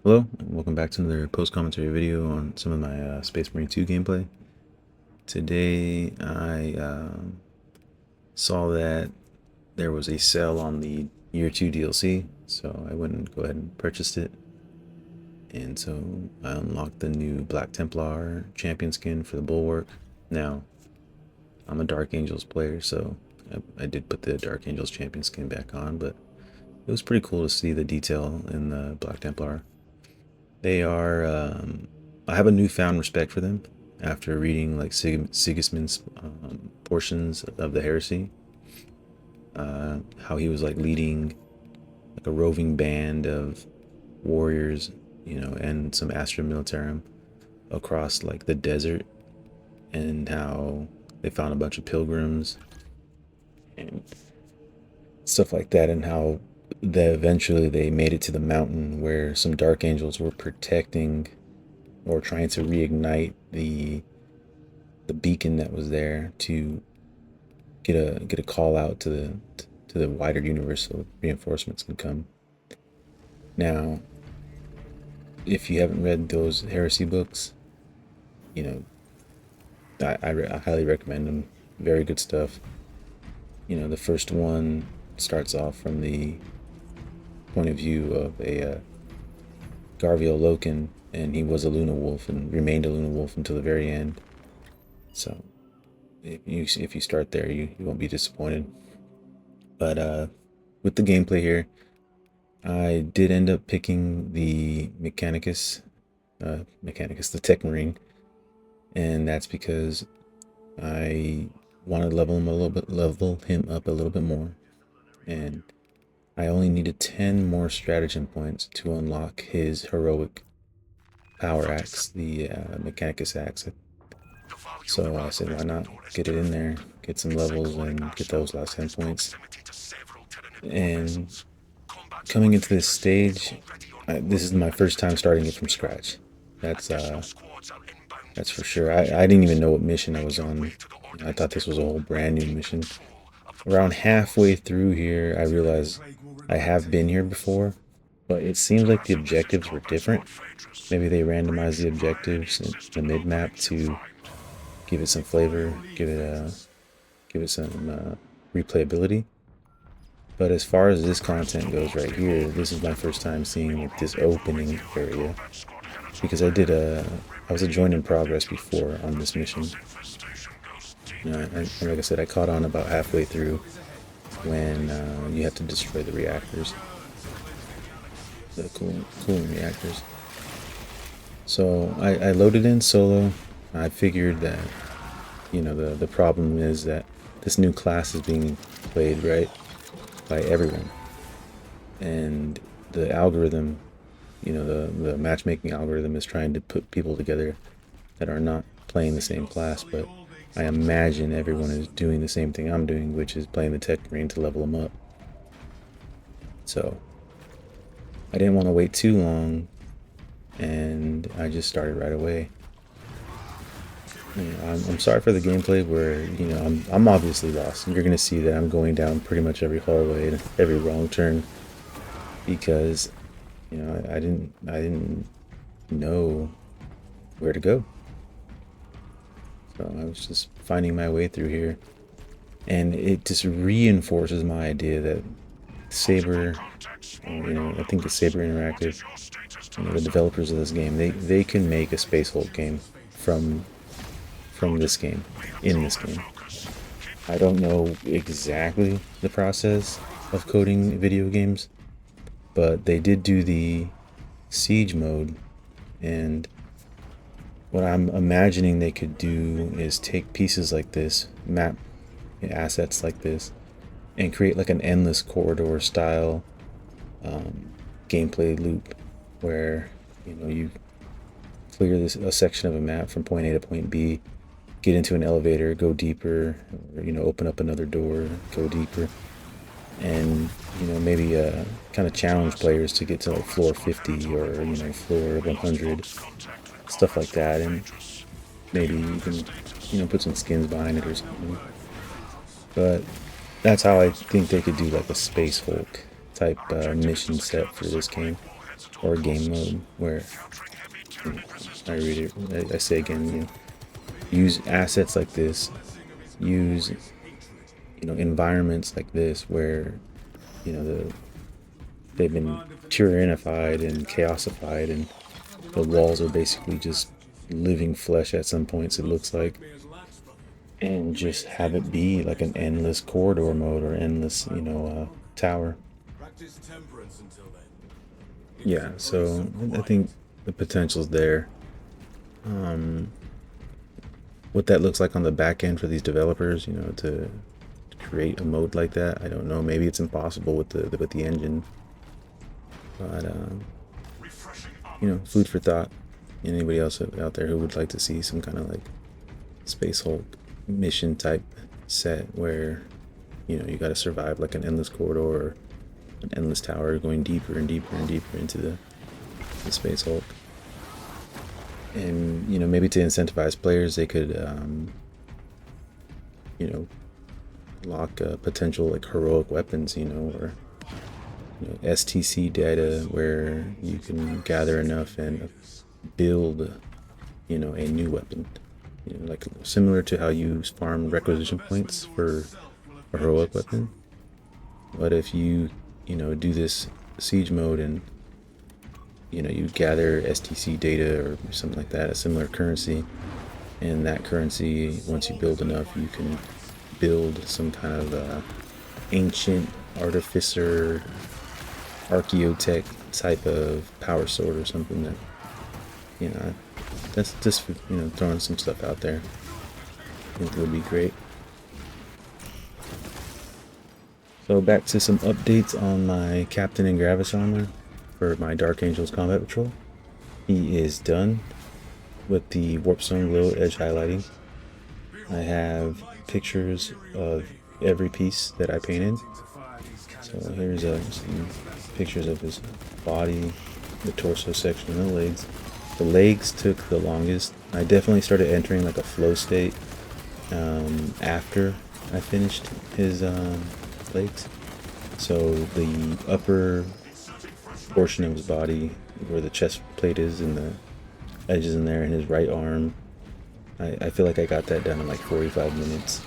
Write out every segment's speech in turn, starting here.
Hello, and welcome back to another post-commentary video on some of my Space Marine 2 gameplay. Today I saw that there was a sale on the Year 2 DLC, so I went and go ahead and purchased it. And so I unlocked the new Black Templar champion skin for the Bulwark. Now, I'm a Dark Angels player, so I did put the Dark Angels champion skin back on, but it was pretty cool to see the detail in the Black Templar. They are, I have a newfound respect for them after reading like Sigismund's portions of the heresy. How he was like leading like a roving band of warriors, and some Astra Militarum across like the desert, and how they found a bunch of pilgrims and stuff like that, and how eventually they made it to the mountain where some dark angels were protecting or trying to reignite the beacon that was there to get a call out to the wider universe so reinforcements could come. Now, if you haven't read those heresy books, you know I highly recommend them. Very good stuff. The first one starts off from the point of view of a Garvio Loken, and he was a Luna Wolf and remained a Luna Wolf until the very end. So if you start there, you won't be disappointed. But with the gameplay here, I did end up picking the Mechanicus, the Tech Marine, and that's because I wanted to level him up a little bit more, and I only needed 10 more stratagem points to unlock his heroic power axe, the Mechanicus axe. So I said, why not get it in there, get some levels, and get those last 10 points. And coming into this stage, this is my first time starting it from scratch. That's for sure. I didn't even know what mission I was on. I thought this was a whole brand new mission. Around halfway through here, I realized I have been here before, but it seems like the objectives were different. Maybe they randomized the objectives in the mid-map to give it some flavor, give it some replayability. But as far as this content goes right here, this is my first time seeing this opening area, because I was a join in progress before on this mission. Like I said, I caught on about halfway through when you have to destroy the reactors, the cooling reactors. So I loaded in solo. I figured that the problem is that this new class is being played right by everyone, and the algorithm, the matchmaking algorithm is trying to put people together that are not playing the same class. But I imagine everyone is doing the same thing I'm doing, which is playing the Tech Marine to level them up. So I didn't want to wait too long, and I just started right away. I'm sorry for the gameplay where I'm obviously lost. You're gonna see that I'm going down pretty much every hallway and every wrong turn because I didn't know where to go. So I was just finding my way through here, and it just reinforces my idea that Saber, I think it's Saber Interactive, the developers of this game, they can make a Space Hulk game from this game, in this game. I don't know exactly the process of coding video games, but they did do the siege mode, and what I'm imagining they could do is take pieces like this, map assets like this, and create like an endless corridor style gameplay loop where you clear a section of a map from point A to point B, get into an elevator, go deeper, or open up another door, go deeper, and maybe kind of challenge players to get to like floor 50 or floor 100, stuff like that, and maybe you can put some skins behind it or something. But that's how I think they could do like a Space Hulk type mission set for this game. or game mode where, I read it, I say again, use assets like this, use, environments like this where, they've been tyrannified and chaosified, and the walls are basically just living flesh at some points, it looks like, and just have it be like an endless corridor mode or endless, tower. Yeah, so I think the potential's there. What that looks like on the back end for these developers, to create a mode like that, I don't know. Maybe it's impossible with the engine, but food for thought. Anybody else out there who would like to see some kind of like Space Hulk mission type set where you got to survive like an endless corridor or an endless tower, going deeper and deeper and deeper into the Space Hulk. And maybe to incentivize players, they could lock potential like heroic weapons, or STC data where you can gather enough and build a new weapon, like similar to how you farm requisition points for a heroic weapon. But if you do this siege mode and you gather STC data or something like that, a similar currency, and that currency, once you build enough, you can build some kind of ancient artificer archaeotech type of power sword or something that, that's just, throwing some stuff out there. I think it would be great. So back to some updates on my Captain and Gravis armor for my Dark Angels Combat Patrol. He is done with the Warpstone Glow edge highlighting. I have pictures of every piece that I painted. So here's some pictures of his body, the torso section, and the legs. The legs took the longest. I definitely started entering like a flow state after I finished his legs. So the upper portion of his body, where the chest plate is and the edges in there, and his right arm, I feel like I got that done in like 45 minutes.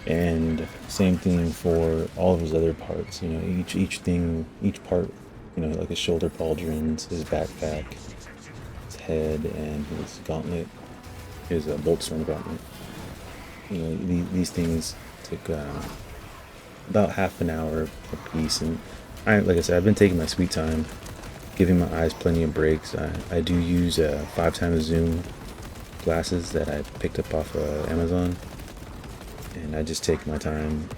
And same thing for all of his other parts. Each part, like his shoulder pauldrons, his backpack, his head, and his gauntlet, his boltstorm gauntlet. These things took about half an hour a piece, and like I said, I've been taking my sweet time, giving my eyes plenty of breaks. I do use 5x zoom glasses that I picked up off Amazon, and I just take my time.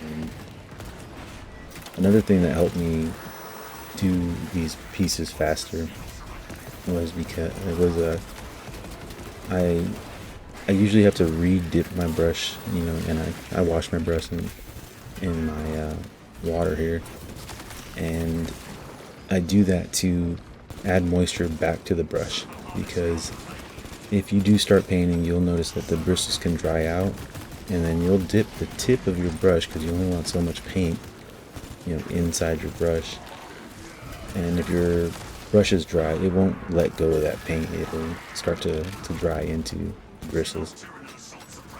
And another thing that helped me do these pieces faster was because it was I usually have to re-dip my brush, and I wash my brush in my water here, and I do that to add moisture back to the brush, because if you do start painting, you'll notice that the bristles can dry out, and then you'll dip the tip of your brush because you only want so much paint inside your brush, and if your brush is dry, it won't let go of that paint. It'll start to dry into bristles.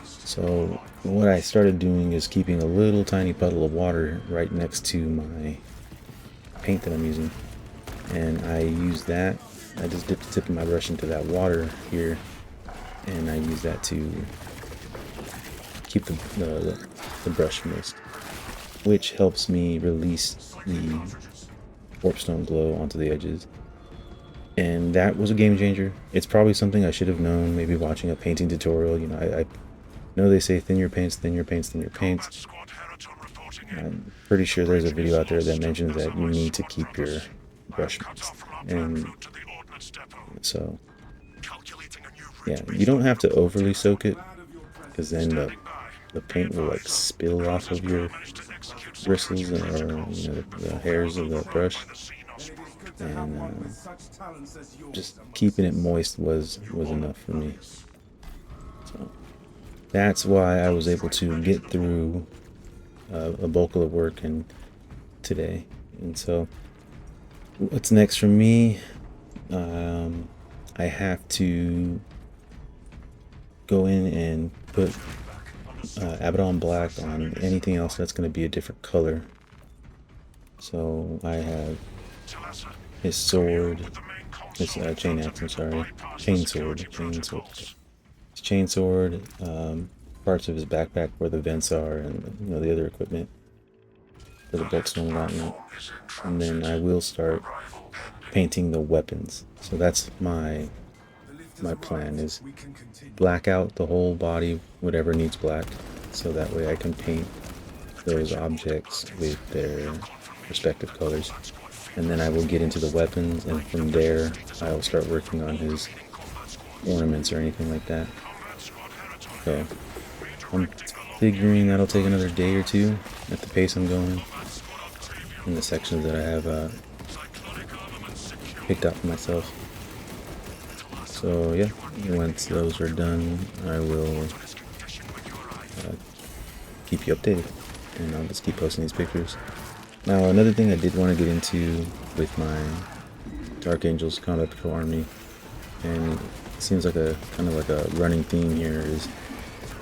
So what I started doing is keeping a little tiny puddle of water right next to my paint that I'm using, and I use that. I just dip the tip of my brush into that water here, and I use that to keep the brush moist, which helps me release the Warpstone Glow onto the edges. And that was a game changer. It's probably something I should have known, maybe watching a painting tutorial. I know they say thin your paints, thin your paints, thin your paints. I'm pretty sure there's a video out there that mentions that you need to keep your brush moist. And so, yeah, you don't have to overly soak it, because then the paint will like spill off of your bristles or the hairs of the brush. And just keeping it moist was enough for me. So that's why I was able to get through a bulk of the work today. And so What's next for me? I have to go in and put Abaddon Black on anything else that's going to be a different color. So I have his sword, his chain axe, I'm sorry, chain sword, his chain sword, parts of his backpack where the vents are, and the other equipment for the Boltstone Gauntlet. And then I will start painting the weapons. So that's my plan, is black out the whole body, whatever needs black, so that way I can paint those objects with their respective colors. And then I will get into the weapons, and from there I will start working on his ornaments or anything like that. So I'm figuring that'll take another day or two at the pace I'm going in the sections that I have picked out for myself. So yeah, once those are done, I will keep you updated, and I'll just keep posting these pictures. Now, another thing I did want to get into with my Dark Angels Combat Patrol Army, and it seems like a kind of like a running theme here, is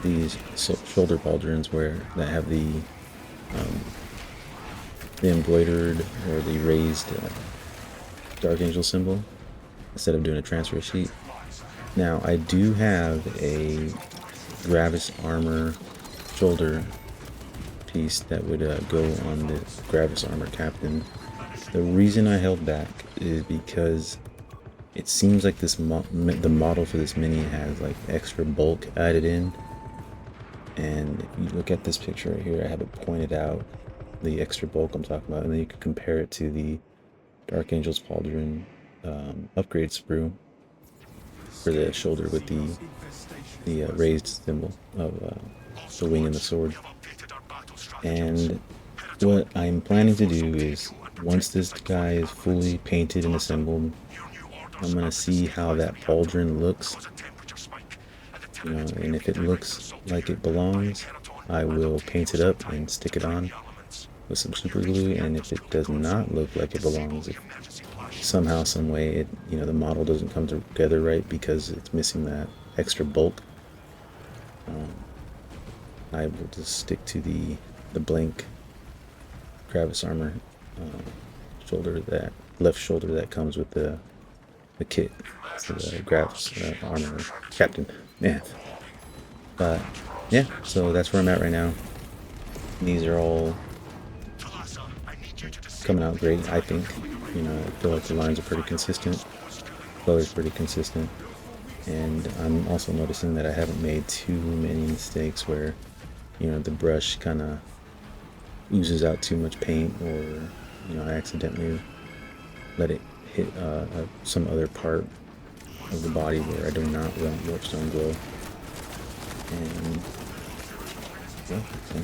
these shoulder pauldrons that have the embroidered or the raised Dark Angel symbol instead of doing a transfer sheet. Now, I do have a Gravis armor shoulder piece that would go on the Gravis Armor Captain. The reason I held back is because it seems like the model for this mini has like extra bulk added in, and if you look at this picture right here, I have it pointed out, the extra bulk I'm talking about, and then you can compare it to the Dark Angels Pauldron upgrade sprue for the shoulder with the raised symbol of the wing and the sword. And what I'm planning to do is, once this guy is fully painted and assembled, I'm going to see how that pauldron looks, and if it looks like it belongs, I will paint it up and stick it on with some super glue. And if it does not look like it belongs, if somehow, some way, the model doesn't come together right because it's missing that extra bulk, I will just stick to the blank Gravis armor shoulder, that left shoulder that comes with the kit. So the Gravis armor Captain. Yeah. But yeah, so that's where I'm at right now. These are all coming out great, I think. I feel like the lines are pretty consistent, color's pretty consistent, and I'm also noticing that I haven't made too many mistakes where the brush kind of oozes out too much paint, or I accidentally let it hit some other part of the body where I do not want Warpstone glow. And yeah, so,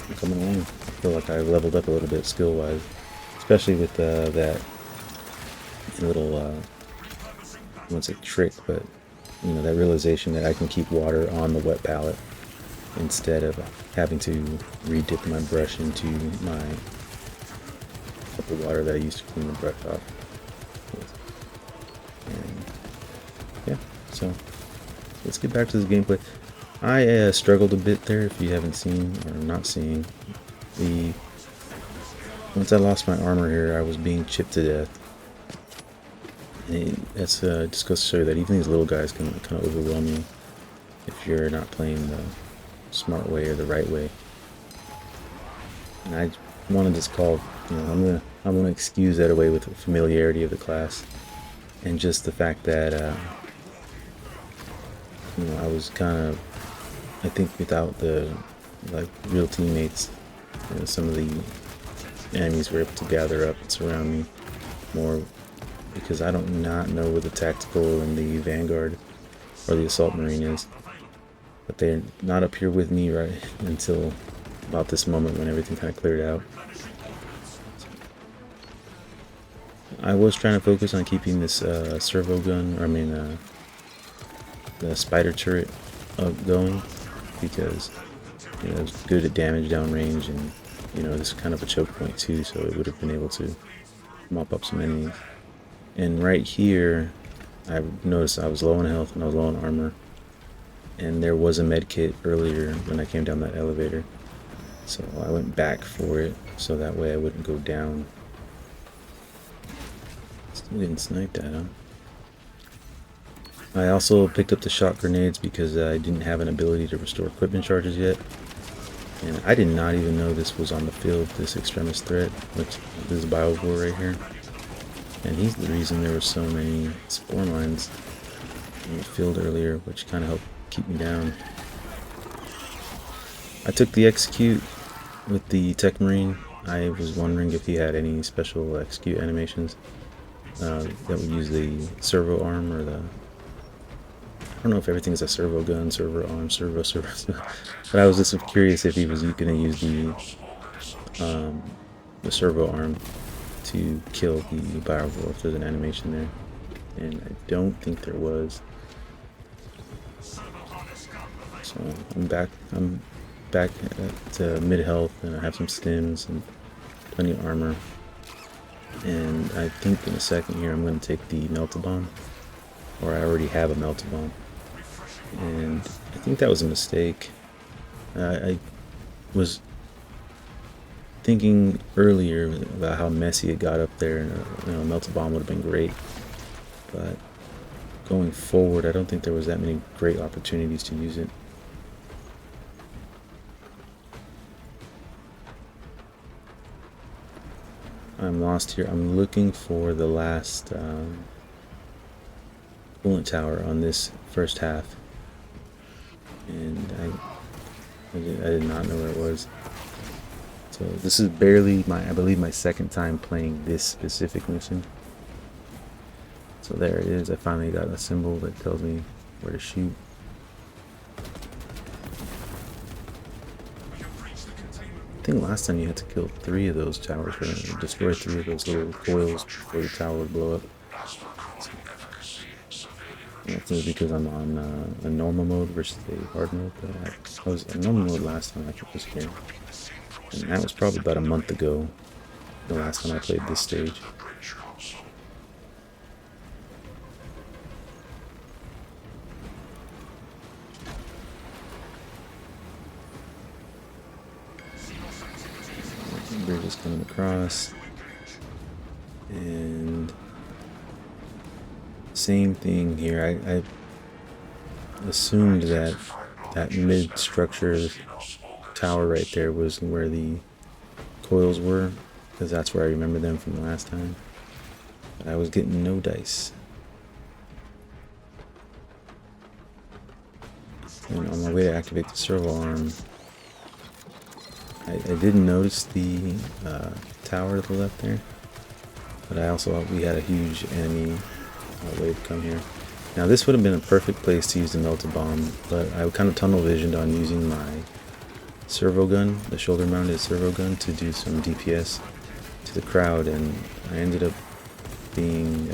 I'm coming along. I feel like I've leveled up a little bit skill wise, especially with that little I won't say trick, but that realization that I can keep water on the wet palette instead of having to re-dip my brush into my cup of water that I used to clean the brush off with. And yeah, so let's get back to this gameplay. I struggled a bit there, if you haven't seen or not seen. Once I lost my armor here, I was being chipped to death. And that's just goes to show you that even these little guys can kind of overwhelm you if you're not playing the smart way or the right way. And I want to just call, I'm gonna excuse that away with the familiarity of the class, and just the fact that I was kind of, I think, without the real teammates, some of the enemies were able to gather up and surround me more, because I don't not know where the tactical and the vanguard or the assault marine is, but they're not up here with me right until about this moment when everything kind of cleared out. I was trying to focus on keeping this servo gun, the spider turret going, because it's good at damage downrange, and this is kind of a choke point too, so it would have been able to mop up some enemies. And right here, I noticed I was low on health and I was low on armor. And there was a med kit earlier when I came down that elevator. So I went back for it, so that way I wouldn't go down. Still getting sniped at, huh? I also picked up the shock grenades because I didn't have an ability to restore equipment charges yet. And I did not even know this was on the field, this extremist threat, which this is Biovore right here. And he's the reason there were so many spore mines in the field earlier, which kind of helped keep me down. I took the execute with the Tech Marine. I was wondering if he had any special execute animations that would use the servo arm or the... I don't know if everything is a servo gun, servo arm, servo, but I was just curious if he was going to use the servo arm to kill the Biovore, if there's an animation there. And I don't think there was. So I'm back at mid health, and I have some stims and plenty of armor. And I think in a second here I'm going to take the Melta Bomb, or I already have a Melta Bomb. And I think that was a mistake. I was thinking earlier about how messy it got up there, and a Melta Bomb would have been great. But going forward, I don't think there was that many great opportunities to use it. I'm lost here. I'm looking for the last coolant tower on this first half, and I did not know where it was. So this is barely I believe my second time playing this specific mission. So there it is. I finally got a symbol that tells me where to shoot. I think last time you had to kill 3 of those towers, or destroy 3 of those little coils before the tower would blow up. That's because I'm on a normal mode versus a hard mode. But I was in normal mode last time I played this game, and that was probably about a month ago, the last time I played this stage. Bridge is coming across, and same thing here. I assumed that mid structure tower right there was where the coils were, because that's where I remember them from the last time. But I was getting no dice. And on my way to activate the servo arm, I didn't notice the tower to the left there, but I also we had a huge enemy wave come here. Now this would have been a perfect place to use the Melta Bomb, but I kind of tunnel visioned on using my servo gun, the shoulder mounted servo gun, to do some DPS to the crowd, and I ended up being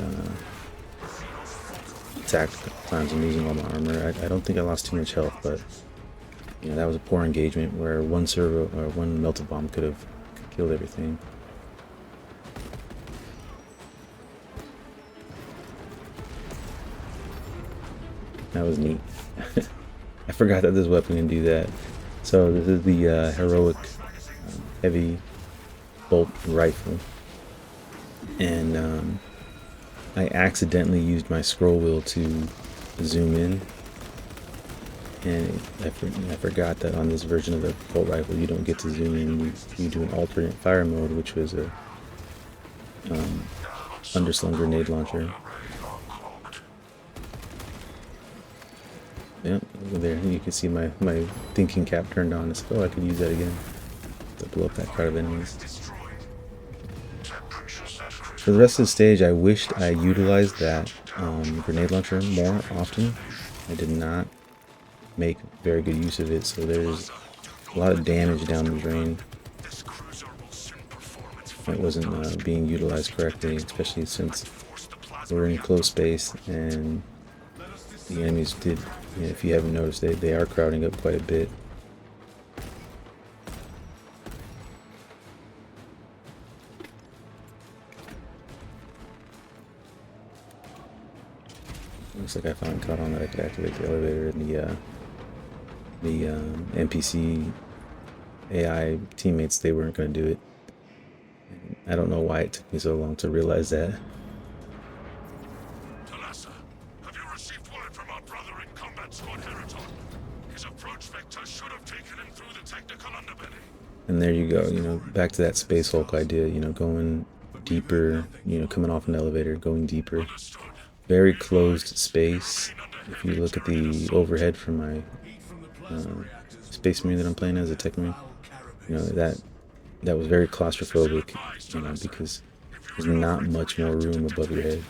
attacked a couple times and losing all my armor. I don't think I lost too much health, but that was a poor engagement where one servo or one Melta Bomb could have killed everything. That was neat. I forgot that this weapon can do that. So this is the heroic heavy bolt rifle, and I accidentally used my scroll wheel to zoom in. And I forgot that on this version of the bolt rifle, you don't get to zoom in. You do an alternate fire mode, which was a underslung grenade launcher. Yep, over there you can see my thinking cap turned on. So, oh, I could use that again to blow up that crowd of enemies. For the rest of the stage, I wished I utilized that grenade launcher more often. I did not make very good use of it, so there's a lot of damage down the drain that wasn't being utilized correctly, especially since we're in close space and the enemies did, if you haven't noticed, they are crowding up quite a bit. Looks like I finally caught on that I could activate the elevator, and the NPC AI teammates, they weren't going to do it. I don't know why it took me so long to realize that. Talassa, have you received word from our brother in combat squad Heraton? His approach vector should have taken him through the technical underbelly. And there you go, back to that Space Hulk idea, going deeper, coming off an elevator, going deeper. Understood. Very closed space. If you look at the overhead from my Space Marine that I'm playing as, a Tech Marine, that was very claustrophobic, because there's not much more room above your head.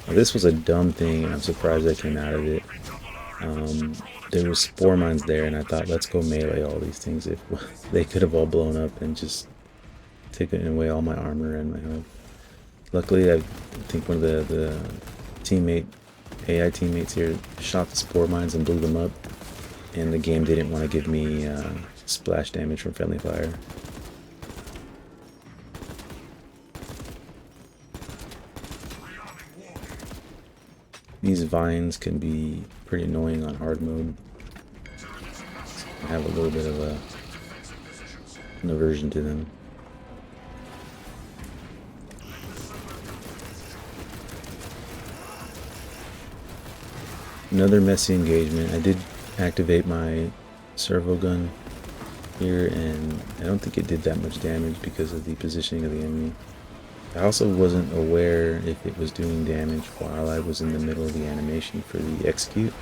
Now, this was a dumb thing, and I'm surprised I came out of it. There was spore mines there, and I thought, let's go melee all these things. If they could have all blown up and just taken away all my armor and my health. Luckily, I think one of the AI teammates here shot the spore mines and blew them up, and the game didn't want to give me splash damage from friendly fire. These vines can be pretty annoying on hard mode. I have a little bit of an aversion to them. Another messy engagement. I did activate my servo gun here, and I don't think it did that much damage because of the positioning of the enemy. I also wasn't aware if it was doing damage while I was in the middle of the animation for the execute.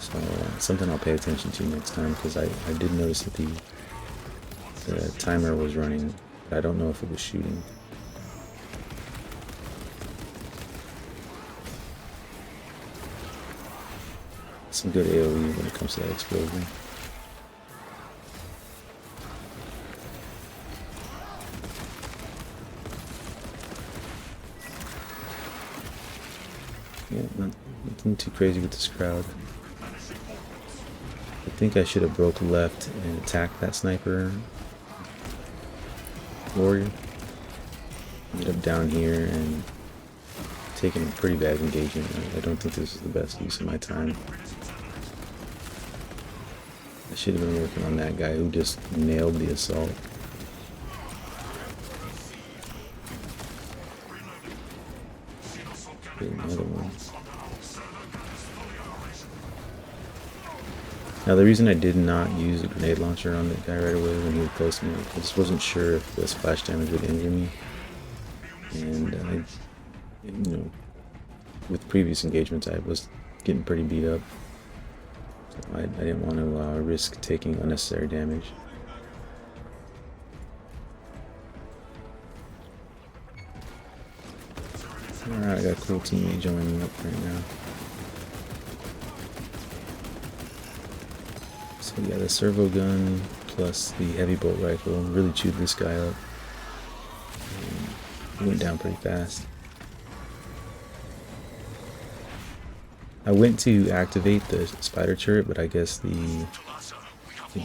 So something I'll pay attention to next time, because I did notice that the timer was running, but I don't know if it was shooting. Some good AoE when it comes to that explosion. Yeah, nothing too crazy with this crowd. I think I should have broke left and attacked that sniper warrior. Ended up down here and taking a pretty bad engagement. I don't think this is the best use of my time. I should have been working on that guy who just nailed the assault. Another one. Now the reason I did not use a grenade launcher on that guy right away when he was close to me, I just wasn't sure if the splash damage would injure me. And with previous engagements I was getting pretty beat up. So I didn't want to risk taking unnecessary damage. Alright, I got a cool teammate joining up right now. So yeah, the servo gun plus the heavy bolt rifle really chewed this guy up. He went down pretty fast. I went to activate the spider turret, but I guess the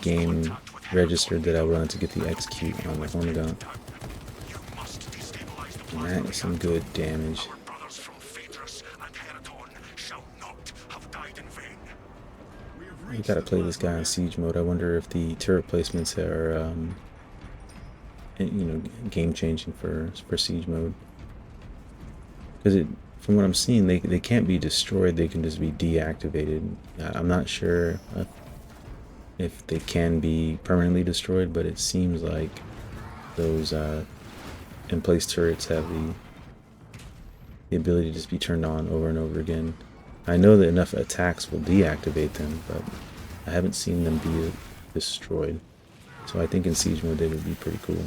game registered that I wanted to get the execute on the Hormigaunt. And that is some good damage. You gotta play this guy on siege mode. I wonder if the turret placements are, game changing for siege mode. Because from what I'm seeing, they can't be destroyed. They can just be deactivated. I'm not sure if they can be permanently destroyed, but it seems like those in-place turrets have the ability to just be turned on over and over again. I know that enough attacks will deactivate them, but I haven't seen them be destroyed. So I think in siege mode they would be pretty cool.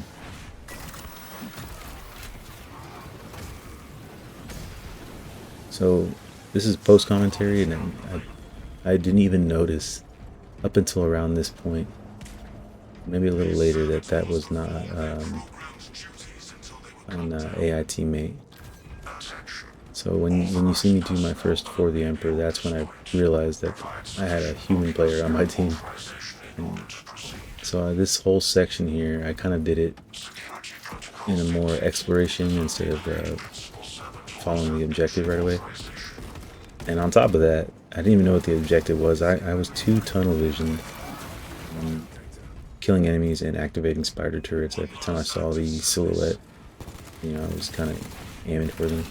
So this is post commentary, and I didn't even notice up until around this point, maybe a little later, that was not an AI teammate. So when you see me do my first For the Emperor, that's when I realized that I had a human player on my team. And so this whole section here, I kind of did it in a more exploration instead of following the objective right away. And on top of that, I didn't even know what the objective was. I was too tunnel visioned, killing enemies and activating spider turrets every time I saw the silhouette. You know, I was kind of aiming for them.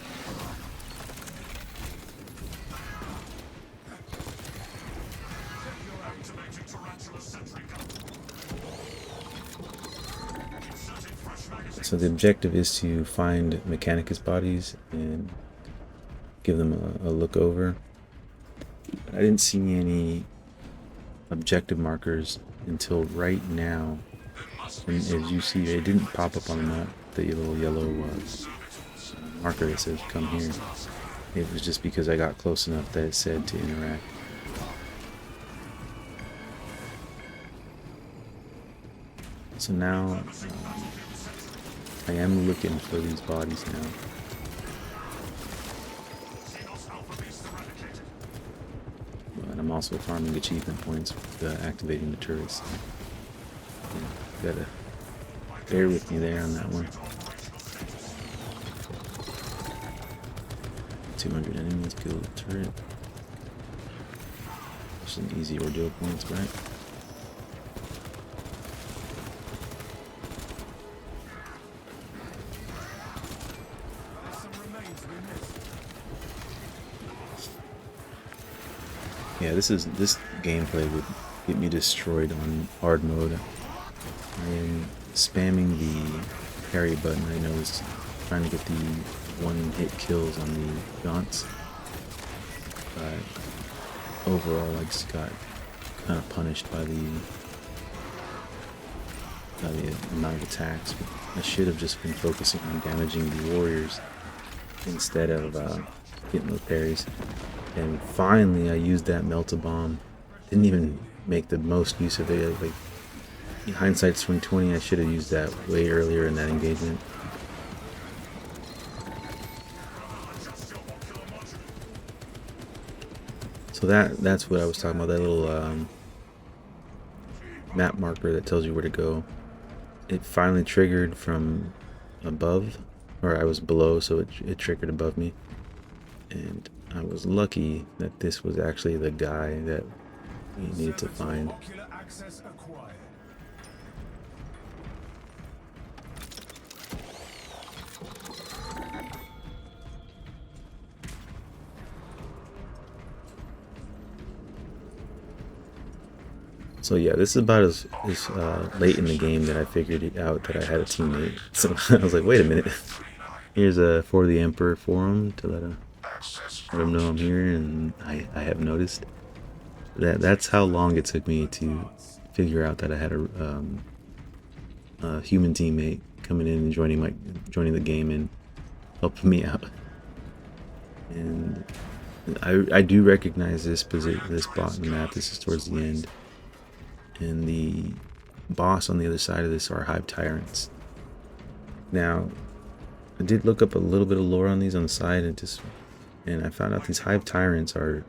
So the objective is to find Mechanicus bodies and give them a look over. I didn't see any objective markers until right now. And as you see, they didn't pop up on the map, the little yellow marker that says come here. It was just because I got close enough that it said to interact. So now I am looking for these bodies now. But I'm also farming achievement points with activating the turrets. Yeah, gotta bear with me there on that one. 200 enemies, kill the turret. Some easy ordeal points, right? Yeah, this gameplay would get me destroyed on hard mode. I am spamming the parry button. I know it's trying to get the one-hit kills on the gaunts, but overall I just got kind of punished by the amount of attacks. I should have just been focusing on damaging the warriors instead of getting those parries. And finally I used that melt-a-bomb. Didn't even make the most use of it. Like, in hindsight's 2020, I should have used that way earlier in that engagement. So that's what I was talking about, that little map marker that tells you where to go. It finally triggered from above, or I was below, so it triggered above me. And I was lucky that this was actually the guy that we needed to find. So yeah, this is about as late in the game that I figured it out that I had a teammate. So I was like, wait a minute. Here's a For the Emperor forum to let him know I'm here, and I have noticed. That's how long it took me to figure out that I had a human teammate coming in and joining the game and helping me out. And I do recognize this spot in the map. This is towards the end. And the boss on the other side of this are Hive Tyrants. Now, I did look up a little bit of lore on these on the side, and I found out these Hive Tyrants they're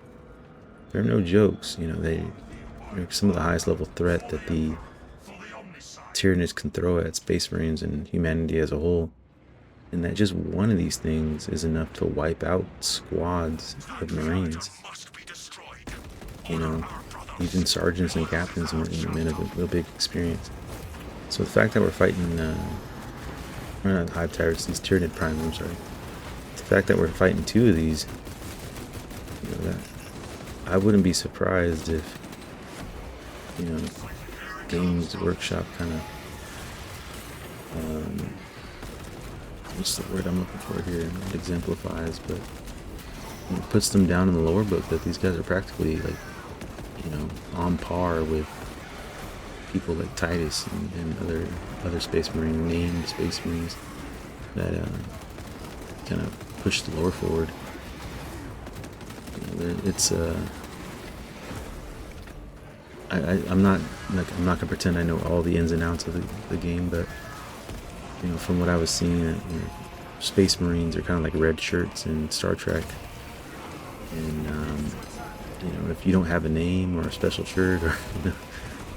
no jokes. You know, they're some of the highest level threat that the Tyranids can throw at Space Marines and humanity as a whole. And that just one of these things is enough to wipe out squads of Marines. You know, even sergeants and captains and men of a real big experience. So the fact that we're fighting, we're not Hive Tyrants, these Tyranid Primes, I'm sorry. The fact that we're fighting two of these, you know, that I wouldn't be surprised if, you know, Games Workshop kind of, what's the word I'm looking for here? It exemplifies, but it puts them down in the lore book that these guys are practically like, you know, on par with people like Titus and other Space Marine, named Space Marines that kind of push the lore forward. You know, it's I'm not gonna pretend I know all the ins and outs of the game, but you know, from what I was seeing, you know, Space Marines are kind of like red shirts in Star Trek, and you know, if you don't have a name or a special shirt, or you know,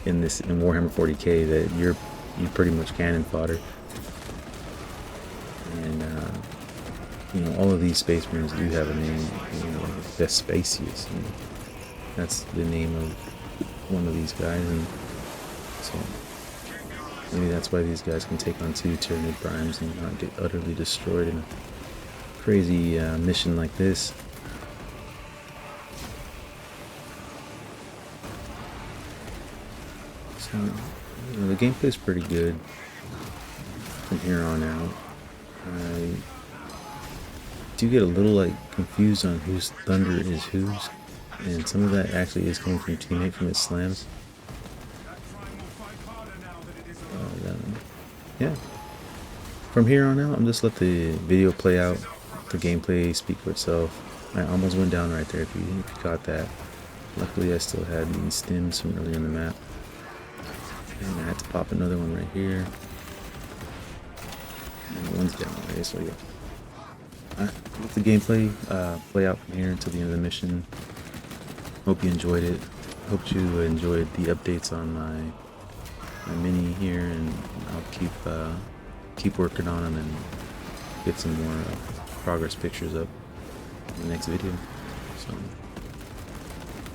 in Warhammer 40k, that you pretty much cannon fodder. And you know, all of these space marines do have a name. You know, like Vespasius, and that's the name of one of these guys, and so maybe that's why these guys can take on 2 Tyranid primes and not get utterly destroyed in a crazy mission like this. So, you know, the gameplay is pretty good from here on out. I do get a little like confused on whose thunder is whose, and some of that actually is coming from teammate from his slams. Yeah. From here on out, I'm just let the video play out, the gameplay speak for itself. I almost went down right there if you caught that. Luckily, I still had these stems from earlier in the map. And I had to pop another one right here. And one's down already, so yeah. Alright, let the gameplay play out from here until the end of the mission. Hope you enjoyed it. Hope you enjoyed the updates on my mini here, and I'll keep working on them and get some more progress pictures up in the next video. So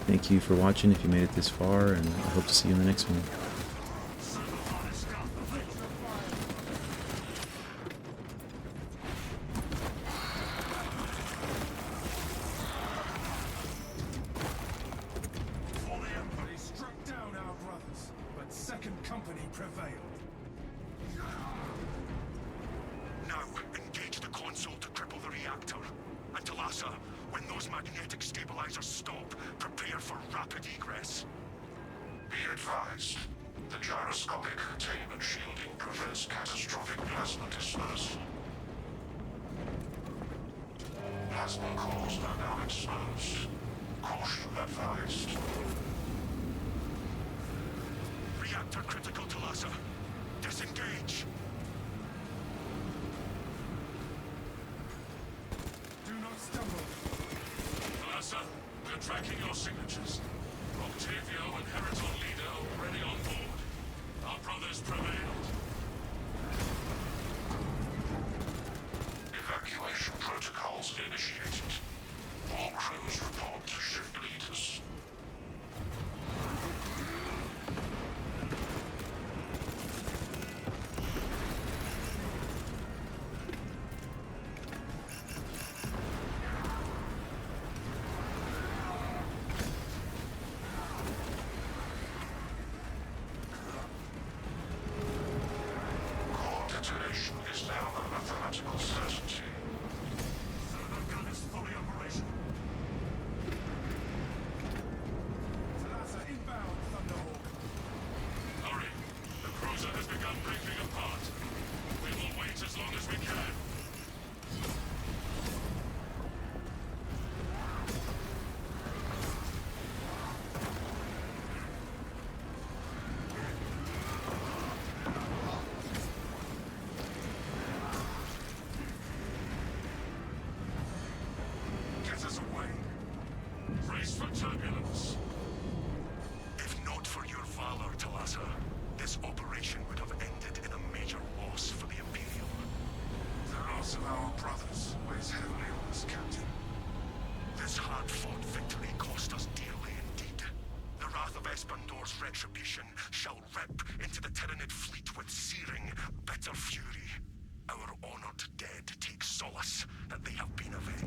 thank you for watching if you made it this far, and I hope to see you in the next one. Second company prevailed. Now, engage the console to cripple the reactor. And Talassa, when those magnetic stabilizers stop, prepare for rapid egress. Be advised, the gyroscopic containment shielding prevents catastrophic plasma dispersal. Plasma cores are now exposed. Caution advised. Reactor critical, Talassa. Disengage. Do not stumble. Talassa, we're tracking your signatures. Octavio and Heriton Leader already on board. Our brothers prevailed. Evacuation protocols initiated. All crews report to shift leaders. Detonation is now a mathematical certainty. Server gun is fully operational. Talassa inbound, Thunderhawk. Hurry! The cruiser has begun breaking apart. We will wait as long as we can. Brace for turbulence. If not for your valor, Talassa, this operation would have ended in a major loss for the Imperium. The loss of our brothers weighs heavily on us, Captain. This hard-fought victory cost us dearly indeed. The wrath of Espandor's retribution shall rip into the Tyranid fleet with searing, bitter fury. Our honored dead take solace that they have been avenged.